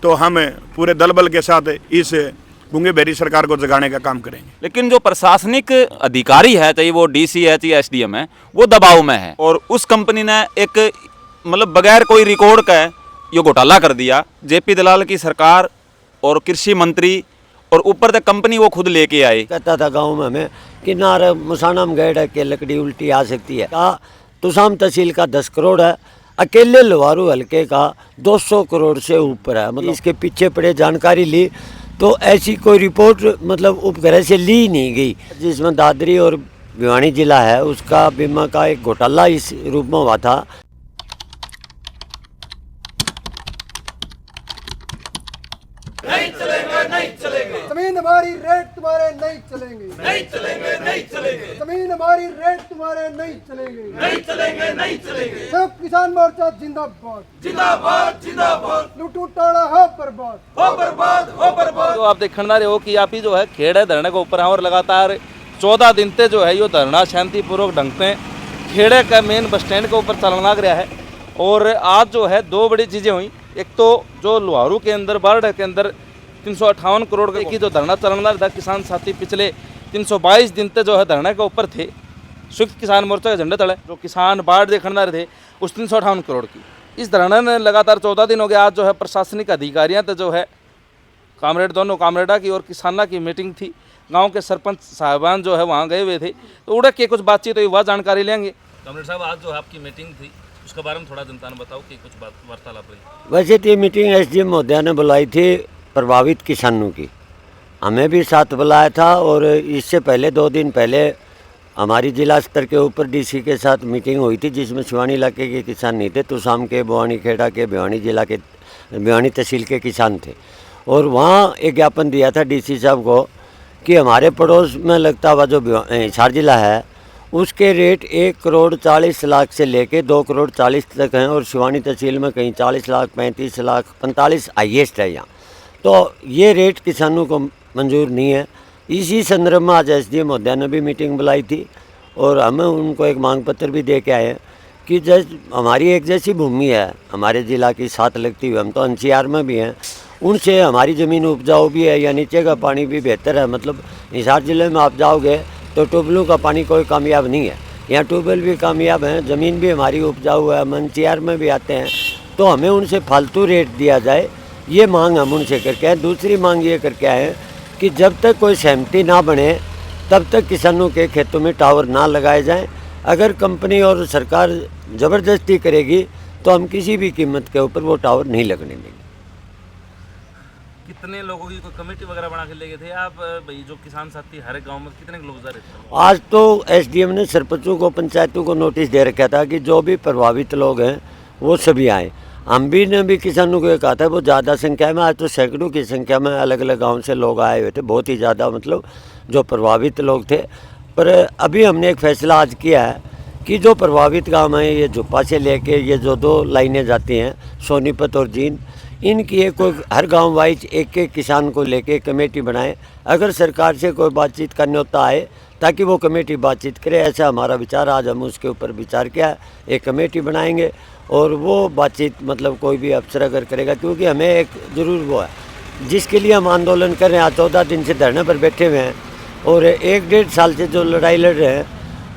तो हम पूरे दल बल के साथ इस गूंगे बहरी सरकार को जगाने का काम करेंगे। लेकिन जो प्रशासनिक अधिकारी है, चाहे वो डीसी है चाहे एसडीएम है, वो दबाव में है और उस कंपनी ने एक मतलब बगैर कोई रिकॉर्ड का ये घोटाला कर दिया। जेपी दलाल की सरकार और कृषि मंत्री और ऊपर तक कंपनी वो खुद लेके आए। कहता था गांव में हमें कि नार मुसाना में गए के लकड़ी उल्टी आ सकती है। तुसाम तहसील का 10 करोड़ है, अकेले लोहारू हल्के का 200 करोड़ से ऊपर है। मतलब इसके पीछे पड़े जानकारी ली तो ऐसी कोई रिपोर्ट मतलब उपग्रह से ली नहीं गई। जिसमें दादरी और भिवानी जिला है उसका बीमा का एक घोटाला इस रूप में हुआ था। नहीं चलेंगे, नहीं चलेंगे। जमीन हमारी रेट तुम्हारे नहीं चलेंगे, नहीं चलेंगे, नहीं चलेंगे। जमीन हमारी रेट तुम्हारे नहीं चलेंगे, नहीं चलेंगे, नहीं चलेंगे। सब किसान मोर्चा जिंदाबाद, जिंदाबाद, जिंदाबाद। लूटू टाड़ा हो बर्बाद, हो बर्बाद, हो बर्बाद। तो आप देखना रहे हो कि आप ही जो है खेड़े धरने के ऊपर और लगातार 14 दिन से जो है ये धरना शांतिपूर्वक ढंग से खेड़े का मेन बस स्टैंड के ऊपर चलना लग रहा है। और आज जो है 2 बड़ी चीज़ें हुई। एक तो जो लोहारू के अंदर बारड के अंदर 358 करोड़ की जो धरना चलना था, किसान साथी पिछले 322 दिन तक जो है धरने के ऊपर थे। संयुक्त किसान मोर्चा के झंडे तले जो किसान बाढ़ देखने रहे थे उस 358 करोड़ की इस धरना ने लगातार 14 दिन हो गया। आज जो है प्रशासनिक अधिकारियों तो जो है कामरेड दोनों कामरेडा की और किसाना की मीटिंग थी। गाँव के सरपंच साहबान जो है वहाँ गए हुए थे तो उड़क के कुछ बातचीत हुई, वह जानकारी लेंगे। कामरेड साहब, आज जो है आपकी मीटिंग थी उसके बारे में थोड़ा जनता ने बताओ कि कुछ बात वार्तालाप रही। वैसे तो ये मीटिंग एसडीएम महोदया ने बुलाई थी प्रभावित किसानों की, हमें भी साथ बुलाया था। और इससे पहले 2 दिन पहले हमारी जिला स्तर के ऊपर डीसी के साथ मीटिंग हुई थी जिसमें सिवानी इलाके के किसान नहीं थे, तुसाम के, बुआनी खेड़ा के, भिवानी जिला के, भिवानी तहसील के किसान थे। और वहाँ एक ज्ञापन दिया था डीसी साहब को कि हमारे पड़ोस में लगता हुआ जो हिसार जिला है उसके रेट 1 करोड़ 40 लाख से लेके 2 करोड़ 40 तक हैं और शिवानी तहसील में कहीं 40 लाख, 35 लाख, 45 हाईएस्ट है यहाँ। तो ये रेट किसानों को मंजूर नहीं है। इसी संदर्भ में आज एसडीएम महोदया ने भी मीटिंग बुलाई थी और हमें उनको एक मांग पत्र भी दे के आए हैं कि हमारी एक जैसी भूमि है हमारे ज़िला की साथ लगती हुई, हम तो एनसीआर में भी हैं, उनसे हमारी ज़मीन उपजाऊ भी है या नीचे का पानी भी बेहतर है। मतलब हिसार ज़िले में आप जाओगे तो ट्यूबवेलों का पानी कोई कामयाब नहीं है, यहाँ ट्यूबवेल भी कामयाब हैं, ज़मीन भी हमारी उपजाऊ है, हम एनसीआर में भी आते हैं। तो हमें उनसे फालतू रेट दिया जाए, ये मांग हम उनसे करके आए। दूसरी मांग ये करके आए हैं कि जब तक कोई सहमति ना बने तब तक किसानों के खेतों में टावर ना लगाए जाएं। अगर कंपनी और सरकार ज़बरदस्ती करेगी तो हम किसी भी कीमत के ऊपर वो टावर नहीं लगने देंगे। कितने लोगों की कोई कमेटी वगैरह बना के ले गए थे आप भाई? जो किसान साथी हर गांव में कितने लोग जा रहे थे? आज तो एसडीएम ने सरपंचों को, पंचायतों को नोटिस दे रखा था कि जो भी प्रभावित लोग हैं वो सभी आए। हम भी ने भी किसानों को कहा था वो ज़्यादा संख्या में, आज तो सैकड़ों की संख्या में अलग अलग गाँव से लोग आए हुए थे, बहुत ही ज़्यादा मतलब जो प्रभावित लोग थे। पर अभी हमने एक फ़ैसला आज किया है कि जो प्रभावित गाँव हैं ये जुप्पा से लेके ये जो 2 लाइनें जाती हैं सोनीपत और जींद, इनकी एक कोई हर गांव वाइज एक एक किसान को लेके कमेटी बनाए। अगर सरकार से कोई बातचीत करने होता आए ताकि वो कमेटी बातचीत करे, ऐसा हमारा विचार। आज हम उसके ऊपर विचार किया, एक कमेटी बनाएंगे और वो बातचीत मतलब कोई भी अफसर अगर करेगा, क्योंकि हमें एक ज़रूर वो है जिसके लिए हम आंदोलन कर रहे हैं। आज 14 दिन से धरने पर बैठे हुए हैं और 1-1.5 साल से जो लड़ाई लड़ रहे हैं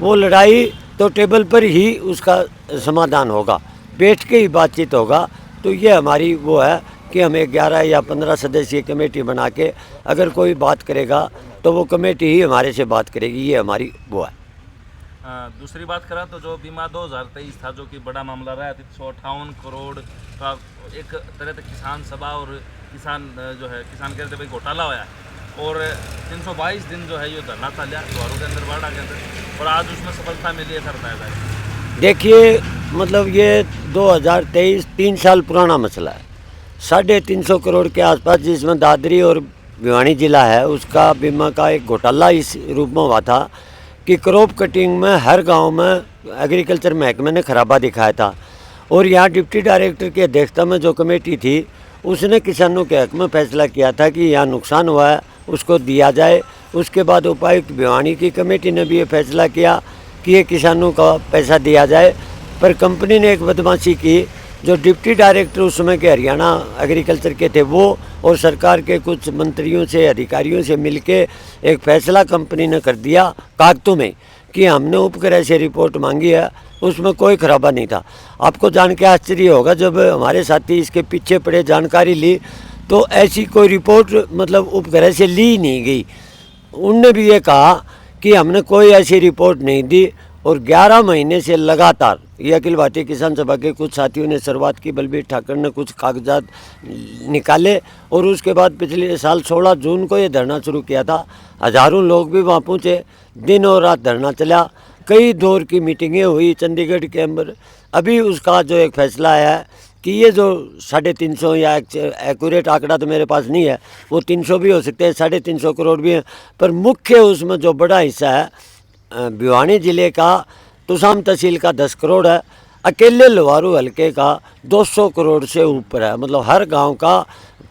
वो लड़ाई तो टेबल पर ही उसका समाधान होगा, बैठ के ही बातचीत होगा। तो ये हमारी वो है कि हमें 11 या 15 सदस्यीय कमेटी बना के अगर कोई बात करेगा तो वो कमेटी ही हमारे से बात करेगी, ये हमारी वो है। दूसरी बात करा तो जो बीमा 2023 था जो कि बड़ा मामला रहा, 358 करोड़ का एक तरह से किसान सभा और किसान जो है किसान कहते भाई घोटाला होया और 322 दिन जो है ये धरना चला द्वारों के अंदर बाढ़ आ गया और आज उसमें सफलता मिली है सर। देखिए मतलब ये 2023 3 साल पुराना मसला है, 350 करोड़ के आसपास, जिसमें दादरी और भिवानी जिला है उसका बीमा का एक घोटाला इस रूप में हुआ था कि क्रॉप कटिंग में हर गांव में एग्रीकल्चर महकमे ने खराबा दिखाया था। और यहाँ डिप्टी डायरेक्टर की अध्यक्षता में जो कमेटी थी उसने किसानों के हक में फैसला किया था कि यहाँ नुकसान हुआ है उसको दिया जाए। उसके बाद उपायुक्त भिवानी की कमेटी ने भी ये फैसला किया कि ये किसानों का पैसा दिया जाए। पर कंपनी ने एक बदमाशी की जो डिप्टी डायरेक्टर उस समय के हरियाणा एग्रीकल्चर के थे वो और सरकार के कुछ मंत्रियों से अधिकारियों से मिलके एक फैसला कंपनी ने कर दिया कागजों में कि हमने उपग्रह से रिपोर्ट मांगी है, उसमें कोई खराबा नहीं था। आपको जान के आश्चर्य होगा, जब हमारे साथी इसके पीछे पड़े जानकारी ली तो ऐसी कोई रिपोर्ट मतलब उपग्रह से ली नहीं गई। उनने भी ये कहा कि हमने कोई ऐसी रिपोर्ट नहीं दी और 11 महीने से लगातार ये अखिल भारतीय किसान सभा के कुछ साथियों ने शुरुआत की, बलबीर ठाकर ने कुछ कागजात निकाले और उसके बाद पिछले साल 16 जून को ये धरना शुरू किया था। हज़ारों लोग भी वहाँ पहुँचे, दिन और रात धरना चला, कई दौर की मीटिंगें हुई चंडीगढ़ के अंदर। अभी उसका जो एक फैसला आया है कि ये जो 350 या एक्यूरेट आंकड़ा तो मेरे पास नहीं है, वो 300 भी हो सकते हैं, 350 करोड़ भी हैं, पर मुख्य उसमें जो बड़ा हिस्सा है भिवानी ज़िले का तुसाम तहसील का 10 करोड़ है, अकेले लोहारू हल्के का 200 करोड़ से ऊपर है। मतलब हर गांव का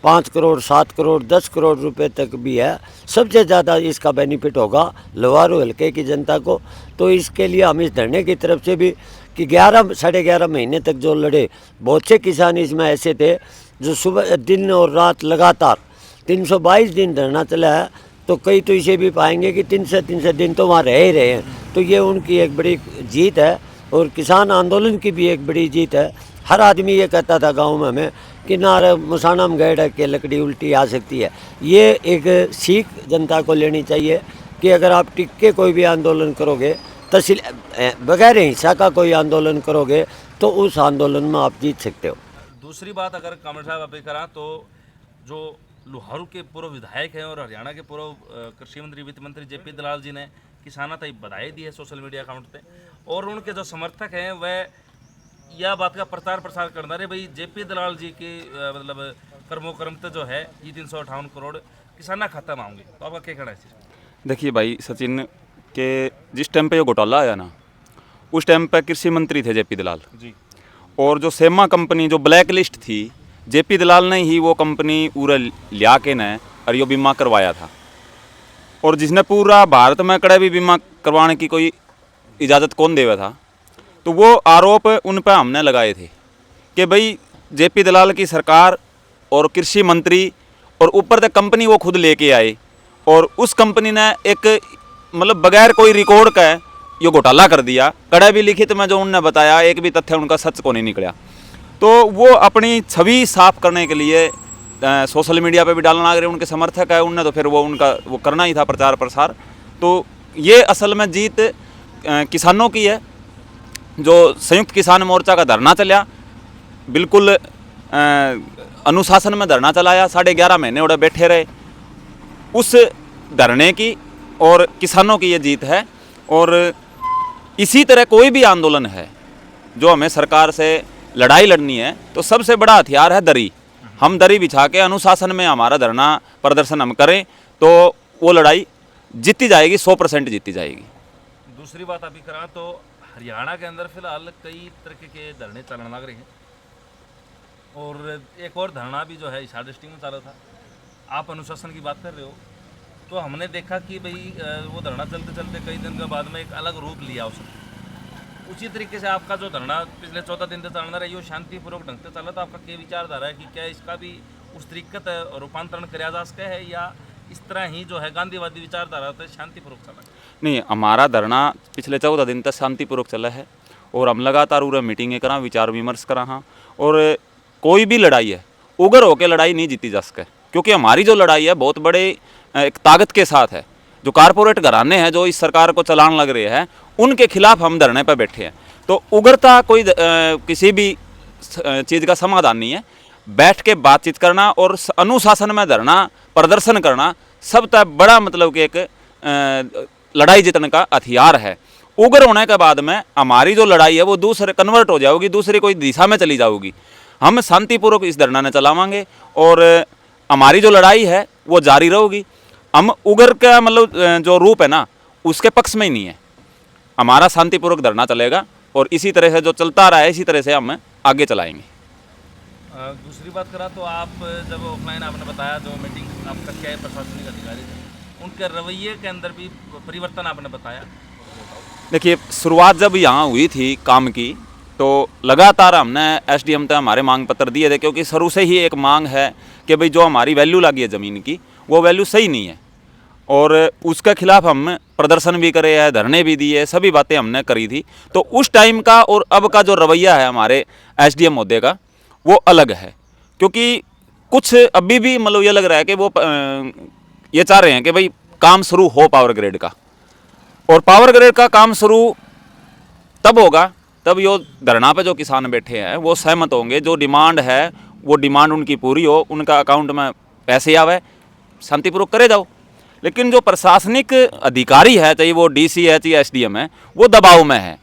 5 करोड़ 7 करोड़ 10 करोड़ रुपए तक भी है। सबसे ज़्यादा इसका बेनिफिट होगा लोहारू हल्के की जनता को। तो इसके लिए हम इस धरने की तरफ से भी कि 11-11.5 महीने तक जो लड़े, बहुत से किसान इसमें ऐसे थे जो सुबह दिन और रात लगातार 322 दिन धरना चला है, तो कई तो इसे भी पाएंगे कि 300 दिन तो वहाँ रह ही रहे हैं। तो ये उनकी एक बड़ी जीत है और किसान आंदोलन की भी एक बड़ी जीत है। हर आदमी ये कहता था गांव में हमें कि नारे मुसाना में गए के लकड़ी उल्टी आ सकती है। ये एक सीख जनता को लेनी चाहिए कि अगर आप टिक के कोई भी आंदोलन करोगे, तहसील बगैर हिंसा का कोई आंदोलन करोगे तो उस आंदोलन में आप जीत सकते हो। दूसरी बात अगर कामरेड साहब अभी करा तो जो लोहारू के पूर्व विधायक हैं और हरियाणा के पूर्व कृषि मंत्री वित्त मंत्री जेपी दलाल जी ने किसानों तक बधाई दी है सोशल मीडिया अकाउंट पे, और उनके जो समर्थक हैं वह यह बात का प्रचार प्रसार करना रहे भाई जेपी दलाल जी के मतलब कर्मोकर्मते जो है ये 358 करोड़ किसाना खाता में आऊँगे। तो आपका क्या कहना है इस चीज़ पर? देखिए भाई सचिन के जिस टाइम पे ये घोटाला आया ना, उस टाइम पे कृषि मंत्री थे जेपी दलाल जी, और जो सेमा कंपनी जो ब्लैक लिस्ट थी, जेपी दलाल ने ही वो कंपनी पूरा लिया के ने और यो बीमा करवाया था। और जिसने पूरा भारत में कड़े भी बीमा करवाने की कोई इजाज़त कौन देवा था, तो वो आरोप उन पर हमने लगाए थे कि भाई जेपी दलाल की सरकार और कृषि मंत्री और ऊपर तक कंपनी वो खुद लेके आए और उस कंपनी ने एक मतलब बगैर कोई रिकॉर्ड का ये घोटाला कर दिया। कड़े भी लिखित में जो उनने बताया, एक भी तथ्य उनका सच को नहीं निकला। तो वो अपनी छवि साफ करने के लिए सोशल मीडिया पे भी डालना अगर उनके समर्थक है उनने, तो फिर वो उनका वो करना ही था प्रचार प्रसार। तो ये असल में जीत किसानों की है। जो संयुक्त किसान मोर्चा का धरना चला, बिल्कुल अनुशासन में धरना चलाया, 11.5 महीने उड़े बैठे रहे, उस धरने की और किसानों की ये जीत है। और इसी तरह कोई भी आंदोलन है जो हमें सरकार से लड़ाई लड़नी है, तो सबसे बड़ा हथियार है दरी। हम दरी बिछा के अनुशासन में हमारा धरना प्रदर्शन हम करें तो वो लड़ाई जीती जाएगी, 100% जीती जाएगी। दूसरी बात अभी करा तो हरियाणा के अंदर फिलहाल कई तरह के धरने चलने लग रहे हैं, और एक और धरना भी जो है हिसार डिस्ट्रिक्ट में चला था। आप अनुशासन की बात कर रहे हो, तो हमने देखा कि भाई वो धरना चलते चलते कई दिन के बाद में एक अलग रूप लिया उसने। उसी तरीके से आपका जो धरना पिछले 14 दिन से चलना रहा है, शांतिपूर्वक ढंग से चला, तो आपका क्या विचारधारा है कि क्या इसका भी उस तरीके से रूपांतरण किया जा सके है, या इस तरह ही जो है गांधीवादी विचारधारा होता है शांतिपूर्वक चला? नहीं, हमारा धरना पिछले 14 दिन तक शांतिपूर्वक चला है और हम लगातार उरे मीटिंगें करा, विचार विमर्श करा। हाँ, और कोई भी लड़ाई है उग्र होकर लड़ाई नहीं जीती जा सके, क्योंकि हमारी जो लड़ाई है बहुत बड़े एक ताकत के साथ है। जो कारपोरेट घराने हैं जो इस सरकार को चलाने लग रहे हैं, उनके खिलाफ हम धरने पर बैठे हैं। तो उग्रता कोई किसी भी चीज़ का समाधान नहीं है। बैठ के बातचीत करना और अनुशासन में धरना प्रदर्शन करना सबसे बड़ा मतलब कि एक लड़ाई जीतने का हथियार है। उग्र होने के बाद में हमारी जो लड़ाई है वो दूसरे कन्वर्ट हो जाएगी, दूसरी कोई दिशा में चली जाएगी। हम शांतिपूर्वक इस धरना ने चलावांगे और हमारी जो लड़ाई है वो जारी रहेगी। हम उग्र का मतलब जो रूप है ना उसके पक्ष में ही नहीं है। हमारा शांतिपूर्वक धरना चलेगा और इसी तरह से जो चलता रहा है इसी तरह से हम आगे चलाएंगे। दूसरी बात करा तो आप जब ऑफलाइन आपने बताया जो मीटिंग आपका क्या है प्रशासनिक अधिकारी थे, उनके रवैये के अंदर भी परिवर्तन आपने बताया। देखिए, शुरुआत जब यहाँ हुई थी काम की, तो लगातार हमने एसडीएम तक हमारे मांग पत्र दिए थे, क्योंकि शुरू से ही एक मांग है कि भाई जो हमारी वैल्यू लगी है ज़मीन की वो वैल्यू सही नहीं है, और उसके खिलाफ हम प्रदर्शन भी करे हैं, धरने भी दिए, सभी बातें हमने करी थी। तो उस टाइम का और अब का जो रवैया है हमारे एसडीएम महोदय का वो अलग है, क्योंकि कुछ अभी भी मतलब ये लग रहा है कि वो ये चाह रहे हैं कि भाई काम शुरू हो पावर ग्रिड का, और पावर ग्रिड का काम शुरू तब होगा तब यो धरना पे जो किसान बैठे हैं वो सहमत होंगे, जो डिमांड है वो डिमांड उनकी पूरी हो, उनका अकाउंट में पैसे आवे, शांतिपूर्वक करे जाओ। लेकिन जो प्रशासनिक अधिकारी है, चाहे वो डीसी है चाहे एसडीएम है, वो दबाव में है।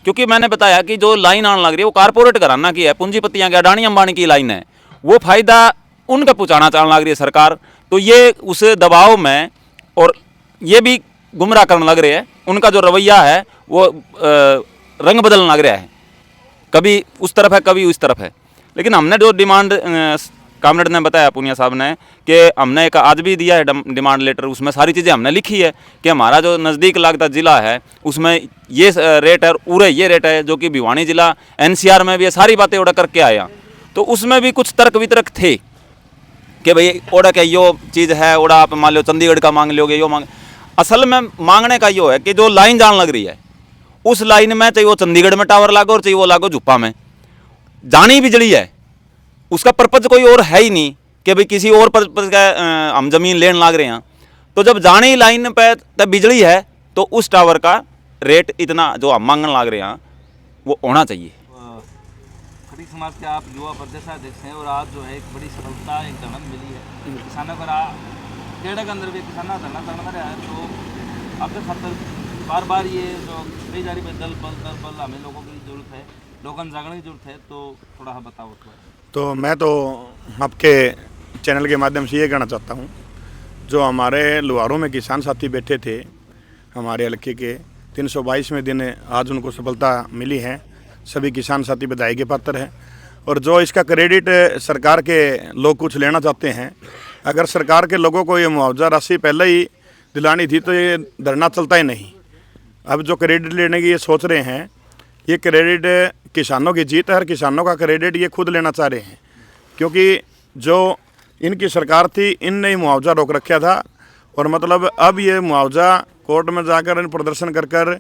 क्योंकि मैंने बताया कि जो लाइन आने लग रही है वो कारपोरेट घराना की है, पूंजीपतियाँ की, अडानी अंबानी की लाइन है, वो फायदा उनका पहुँचाना चाहने लग रही है सरकार। तो ये उस दबाव में और ये भी गुमराह करने लग रहे हैं, उनका जो रवैया है वो रंग बदलने लग रहा है, कभी उस तरफ है कभी उस तरफ है। लेकिन हमने जो डिमांड कामरेड ने बताया, पूनिया साहब ने, कि हमने एक आज भी दिया है डिमांड लेटर, उसमें सारी चीज़ें हमने लिखी है कि हमारा जो नज़दीक लगता ज़िला है उसमें ये रेट है, उरे ये रेट है, जो कि भिवानी ज़िला एनसीआर में भी ये सारी बातें ऑर्डर करके आया। तो उसमें भी कुछ तर्क वितर्क थे कि भाई ऑर्डर क्या यो चीज़ है, ऑर्डर आप मान लो चंडीगढ़ का मांग लोगे, यो मांग। असल में मांगने का यो है कि जो लाइन जान लग रही है उस लाइन में, चाहे वो चंडीगढ़ में टावर लागो और चाहे वो लागो झुप्पा में, जानी बिजली है, उसका पर्पज कोई और है ही नहीं कि भाई किसी और पर्पज का हम जमीन लेने लाग रहे हैं। तो जब जानी लाइन पे तब बिजली है तो उस टावर का रेट इतना जो हम मांगने लाग रहे हैं वो होना चाहिए। खड़ी समाज के आप युवा प्रदेशाध्यक्ष हैं और आज जो है एक बड़ी सफलता एक धरना मिली है किसानों का, खेड़ा के अंदर भी किसाना धरना करना रहा है। तो आपके खातर बार बार ये जो कई जा रही है दल बल हमें लोगों की जरूरत है, लोगों जागने की जरूरत है, तो थोड़ा बताओ। तो मैं तो आपके चैनल के माध्यम से ये कहना चाहता हूँ, जो हमारे लुहारों में किसान साथी बैठे थे हमारे हल्के के 322वें दिन आज उनको सफलता मिली है। सभी किसान साथी बधाई के पात्र हैं, और जो इसका क्रेडिट सरकार के लोग कुछ लेना चाहते हैं, अगर सरकार के लोगों को ये मुआवजा राशि पहले ही दिलानी थी तो ये धरना चलता ही नहीं। अब जो क्रेडिट लेने की ये सोच रहे हैं, ये क्रेडिट किसानों की जीत है, और किसानों का क्रेडिट ये खुद लेना चाह रहे हैं, क्योंकि जो इनकी सरकार थी इनने ही मुआवजा रोक रखा था। और मतलब अब ये मुआवजा कोर्ट में जाकर इन प्रदर्शन कर कर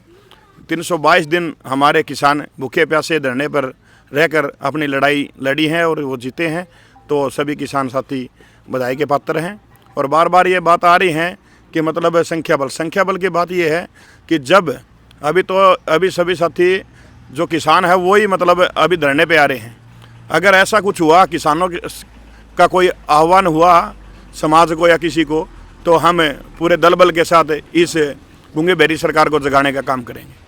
322 दिन हमारे किसान भूखे प्यासे धरने पर रहकर अपनी लड़ाई लड़ी हैं और वो जीते हैं। तो सभी किसान साथी बधाई के पात्र हैं। और बार बार ये बात आ रही है कि मतलब संख्या बल की बात ये है कि जब अभी सभी साथी जो किसान है वो ही मतलब अभी धरने पे आ रहे हैं। अगर ऐसा कुछ हुआ, किसानों का कोई आह्वान हुआ समाज को या किसी को, तो हम पूरे दल बल के साथ इस गूंगे बहरी सरकार को जगाने का काम करेंगे।